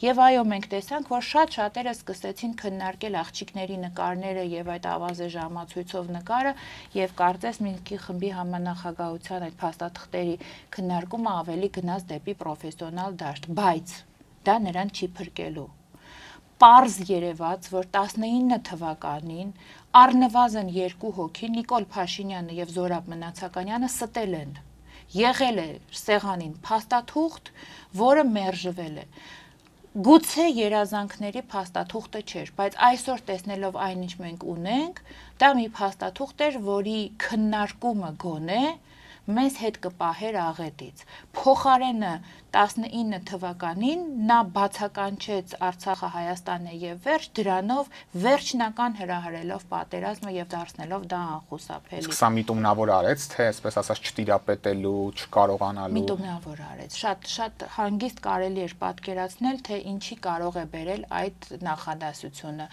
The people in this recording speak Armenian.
Եվ այո, մենք տեսանք, որ շատ շատերը սկսեցին քննարկել աղջիկների նկարները եւ այդ ավազե ժամացույցով նկարը եւ կարծես Մինսկի խմբի համանախագահության այդ փաստաթղթերի քննարկումը ավելի գնաց դեպի պրոֆեսիոնալ դաշտ, բայց դա նրան չի փրկելու։ Պարզ երևաց, որ 19 թվականին առնվազն 2 հոգի Նիկոլ Փաշինյանը եւ Զորաբ Մնացականյանը ստել են։ Եղել է սեղանին փաստաթուղթ, որը մերժվել է։ Գուցե երազանքների փաստաթուղթը չէր, բայց այսօր տեսնելով այն, ինչ մենք ունենք, դա մի փաստաթուղթ էր, որի քննարկումը գոնե մեզ հետ կպահեր աղետից։ Փոխարենը 19 թվականին նա բացականչեց Արցախը Հայաստան է եւ վերջ, դրանով վերջնական հրահրելով պատերազմը եւ դարձնելով դա անխուսափելի։ Իսկ սա միտումնավոր արեց, թե այսպես ասած չտիրապետելու, չկարողանալու։ Միտումնավոր արեց։ Շատ հանգիստ կարելի էր պատկերացնել, թե ինչի կարող է բերել այդ նախադասությունը։